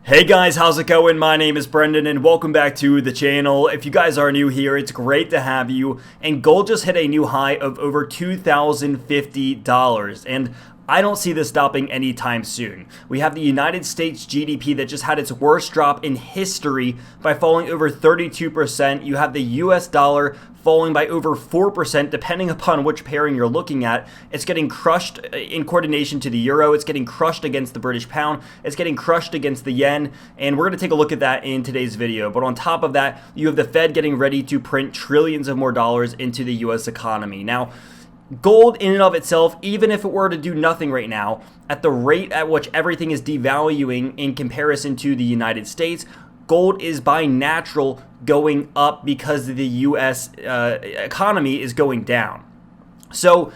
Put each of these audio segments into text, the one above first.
Hey guys, how's it going? My name is Brendan and welcome back to the channel. If you guys are new here, it's great to have you. And gold just hit a new high of over $2,050 and I don't see this stopping anytime soon. We have the United States GDP that just had its worst drop in history by falling over 32%. You have the US dollar falling by over 4%, depending upon which pairing you're looking at. It's getting crushed in coordination to the euro. It's getting crushed against the British pound. It's getting crushed against the yen. And we're going to take a look at that in today's video. But on top of that, you have the Fed getting ready to print trillions of more dollars into the US economy. Now, gold in and of itself, even if it were to do nothing right now, at the rate at which everything is devaluing in comparison to the United States, gold is by natural going up because the U.S. Economy is going down. So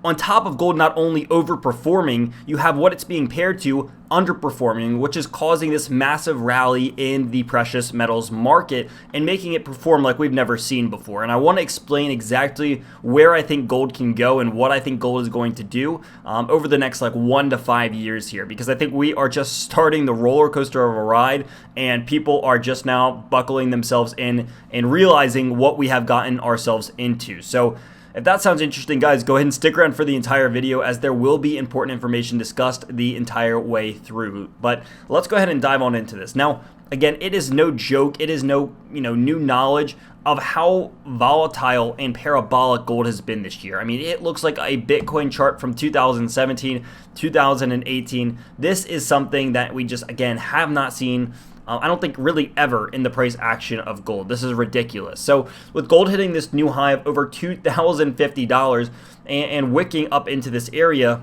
on top of gold not only overperforming, you have what it's being paired to underperforming, which is causing this massive rally in the precious metals market and making it perform like we've never seen before. And I want to explain exactly where I think gold can go and what I think gold is going to do over the next 1 to 5 years here, because I think we are just starting the roller coaster of a ride and people are just now buckling themselves in and realizing what we have gotten ourselves into. So if that sounds interesting, guys, go ahead and stick around for the entire video, as there will be important information discussed the entire way through. But let's go ahead and dive on into this. Now, again, it is no joke. It is no, new knowledge of how volatile and parabolic gold has been this year. I mean, it looks like a Bitcoin chart from 2017, 2018. This is something that we just, again, have not seen I don't think really ever in the price action of gold. This is ridiculous. So with gold hitting this new high of over $2,050 and wicking up into this area,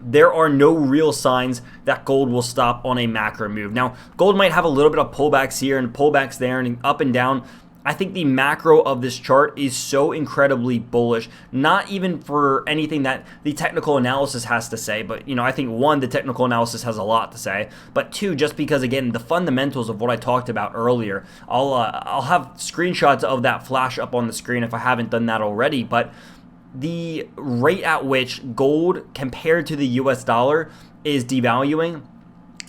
there are no real signs that gold will stop on a macro move. Now, gold might have a little bit of pullbacks here and pullbacks there and up and down. I think the macro of this chart is so incredibly bullish, not even for anything that the technical analysis has to say, but I think one, the technical analysis has a lot to say, but two, just because again, the fundamentals of what I talked about earlier, I'll have screenshots of that flash up on the screen if I haven't done that already, but the rate at which gold compared to the US dollar is devaluing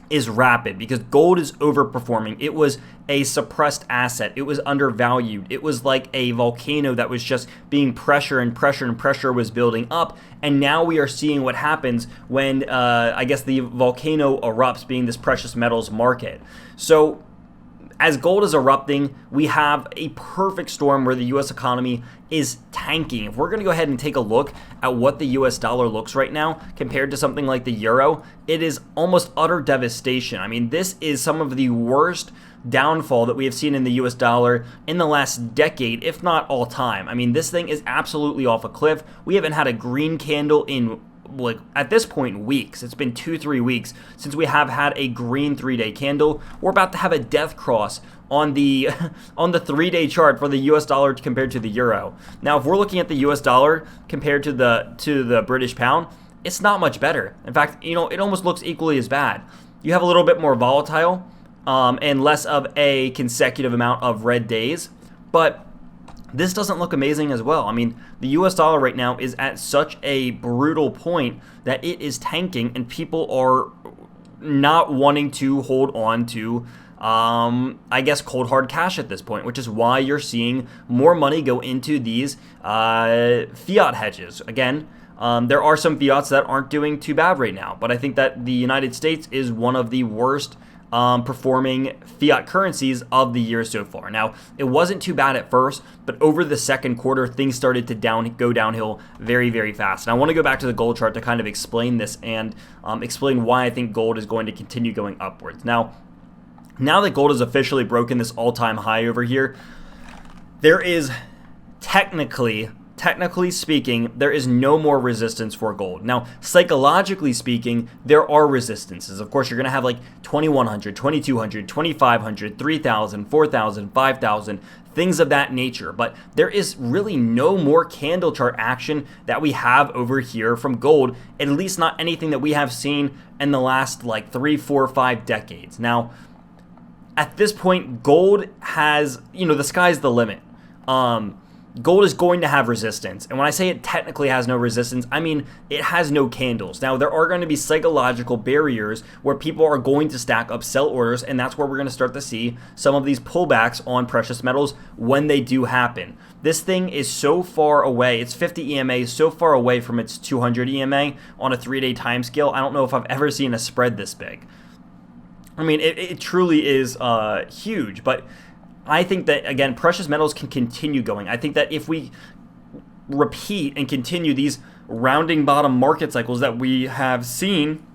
is rapid, because gold is overperforming. It was a suppressed asset. It was undervalued. It was like a volcano that was just being pressure and pressure and pressure was building up. And now we are seeing what happens when I guess the volcano erupts, being this precious metals market. So as gold is erupting, we have a perfect storm where the U.S. economy is tanking. If we're going to go ahead and take a look at what the U.S. dollar looks right now compared to something like the euro, it is almost utter devastation. I mean, this is some of the worst downfall that we have seen in the US dollar in the last decade, if not all time. I mean, this thing is absolutely off a cliff. We haven't had a green candle in at this point weeks. It's been 2-3 weeks since we have had a green 3-day candle. We're about to have a death cross on the 3-day chart for the US dollar compared to the euro. Now, if we're looking at the US dollar compared to the British pound, it's not much better. In fact, it almost looks equally as bad. You have a little bit more volatile and less of a consecutive amount of red days, but this doesn't look amazing as well. I mean, the US dollar right now is at such a brutal point that it is tanking and people are not wanting to hold on to I guess cold hard cash at this point, which is why you're seeing more money go into these fiat hedges. Again, there are some fiats that aren't doing too bad right now, but I think that the United States is one of the worst performing fiat currencies of the year so far. Now, it wasn't too bad at first, but over the second quarter, things started to go downhill very, very fast. And I want to go back to the gold chart to kind of explain this and explain why I think gold is going to continue going upwards. Now that gold has officially broken this all-time high over here, there is technically speaking, there is no more resistance for gold. Now, psychologically speaking, there are resistances. Of course, you're going to have 2,100, 2,200, 2,500, 3,000, 4,000, 5,000, things of that nature. But there is really no more candle chart action that we have over here from gold, at least not anything that we have seen in the last 3, 4, 5 decades. Now, at this point, gold has, the sky's the limit. gold is going to have resistance. And when I say it technically has no resistance, I mean it has no candles. Now, there are going to be psychological barriers where people are going to stack up sell orders, and that's where we're going to start to see some of these pullbacks on precious metals when they do happen. This thing is so far away. It's 50 EMA, so far away from its 200 EMA on a 3-day time scale. I don't know if I've ever seen a spread this big. I mean, it truly is huge, but I think that, again, precious metals can continue going. I think that if we repeat and continue these rounding bottom market cycles that we have seen,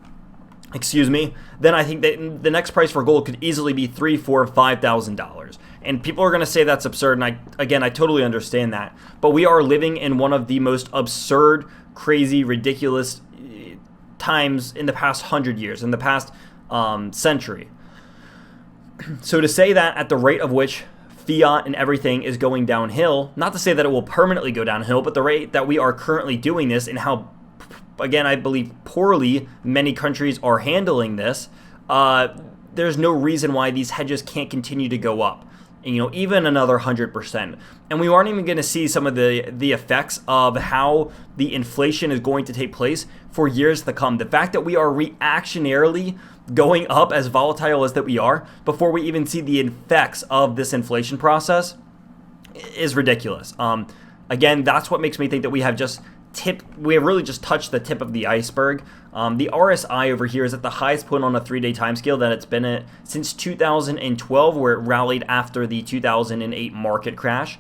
then I think that the next price for gold could easily be $3,000, $4,000, $5,000. And people are going to say that's absurd, and I totally understand that. But we are living in one of the most absurd, crazy, ridiculous times in the past 100 years, in the past century. So to say that at the rate of which fiat and everything is going downhill, not to say that it will permanently go downhill, but the rate that we are currently doing this and how, again, I believe poorly many countries are handling this, there's no reason why these hedges can't continue to go up. Even another 100%. And we aren't even going to see some of the effects of how the inflation is going to take place for years to come. The fact that we are reactionarily going up as volatile as that we are before we even see the effects of this inflation process is ridiculous. Again, that's what makes me think that we have really just touched the tip of the iceberg. The RSI over here is at the highest point on a 3-day time scale that it's been at since 2012, where it rallied after the 2008 market crash.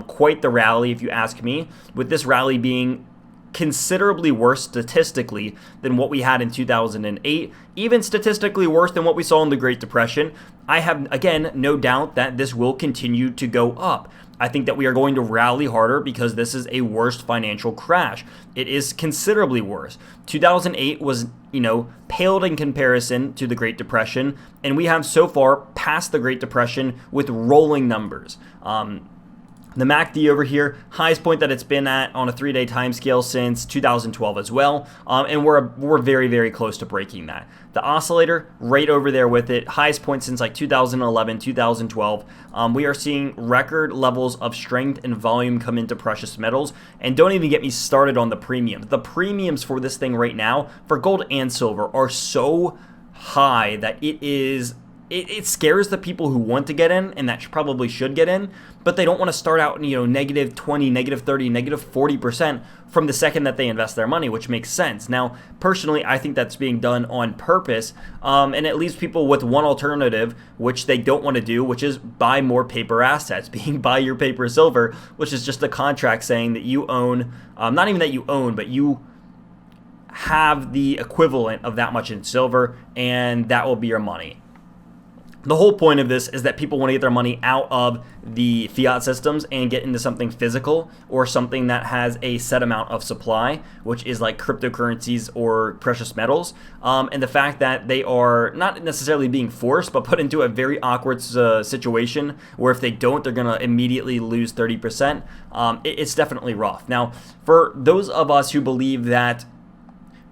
Quite the rally, if you ask me, with this rally being considerably worse statistically than what we had in 2008, even statistically worse than what we saw in the Great Depression. I have, again, no doubt that this will continue to go up. I think that we are going to rally harder because this is a worst financial crash. It is considerably worse. 2008 was, paled in comparison to the Great Depression, and we have so far passed the Great Depression with rolling numbers. The MACD over here, highest point that it's been at on a 3-day time scale since 2012 as well, and we're very, very close to breaking that. The oscillator, right over there with it, highest point since like 2011, 2012. We are seeing record levels of strength and volume come into precious metals, and don't even get me started on the premiums. The premiums for this thing right now, for gold and silver, are so high that it scares the people who want to get in, and that probably should get in, but they don't want to start out, negative 20, negative 30, negative 40% from the second that they invest their money, which makes sense. Now, personally, I think that's being done on purpose, and it leaves people with one alternative, which they don't want to do, which is buy more paper assets, being buy your paper silver, which is just a contract saying that you own, not even that you own, but you have the equivalent of that much in silver, and that will be your money. The whole point of this is that people want to get their money out of the fiat systems and get into something physical or something that has a set amount of supply, which is like cryptocurrencies or precious metals. And the fact that they are not necessarily being forced, but put into a very awkward situation where if they don't, they're going to immediately lose 30%. It's definitely rough. Now, for those of us who believe that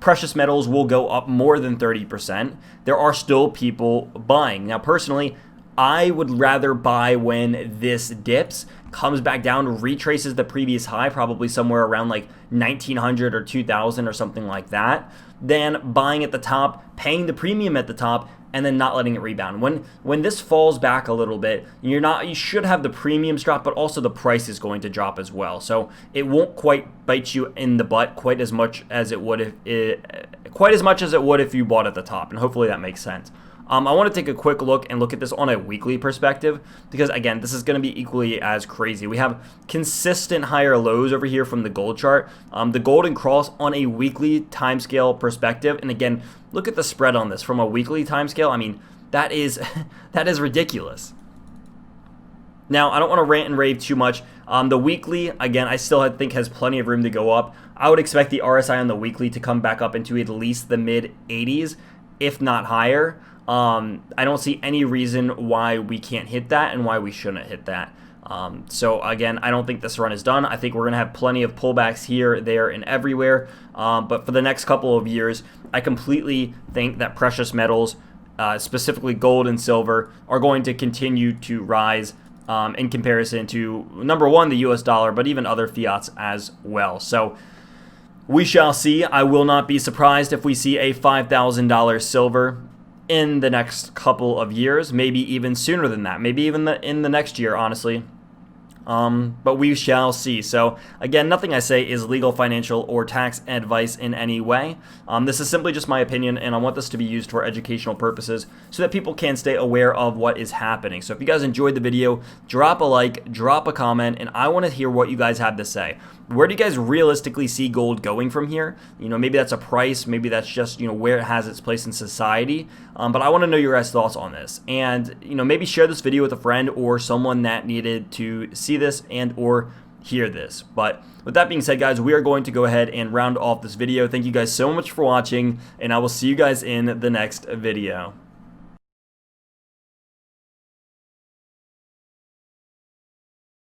precious metals will go up more than 30%, there are still people buying. Now, personally, I would rather buy when this dips, comes back down, retraces the previous high, probably somewhere around like 1900 or 2000 or something like that, than buying at the top, paying the premium at the top, and then not letting it rebound. When this falls back a little bit, you should have the premiums drop, but also the price is going to drop as well. So it won't quite bite you in the butt quite as much as it would if you bought at the top, and hopefully that makes sense. I want to take a quick look at this on a weekly perspective because, again, this is going to be equally as crazy. We have consistent higher lows over here from the gold chart. The golden cross on a weekly timescale perspective, and again, look at the spread on this from a weekly timescale. I mean, that is ridiculous. Now, I don't want to rant and rave too much. The weekly, again, I still think has plenty of room to go up. I would expect the RSI on the weekly to come back up into at least the mid 80s, if not higher. I don't see any reason why we can't hit that and why we shouldn't hit that. So again, I don't think this run is done. I think we're going to have plenty of pullbacks here, there, and everywhere. But for the next couple of years, I completely think that precious metals, specifically gold and silver, are going to continue to rise in comparison to, number one, the US dollar, but even other fiats as well. So we shall see. I will not be surprised if we see a $5,000 silver in the next couple of years, maybe even sooner than that, maybe even in the next year, honestly. But we shall see. So again, nothing I say is legal, financial, or tax advice in any way. This is simply just my opinion, and I want this to be used for educational purposes so that people can stay aware of what is happening. So if you guys enjoyed the video, drop a like, drop a comment, and I want to hear what you guys have to say. Where do you guys realistically see gold going from here? Maybe that's a price, maybe that's just, where it has its place in society. But I want to know your guys' thoughts on this. And, maybe share this video with a friend or someone that needed to see this and or hear this. But with that being said, guys, we are going to go ahead and round off this video. Thank you guys so much for watching, and I will see you guys in the next video.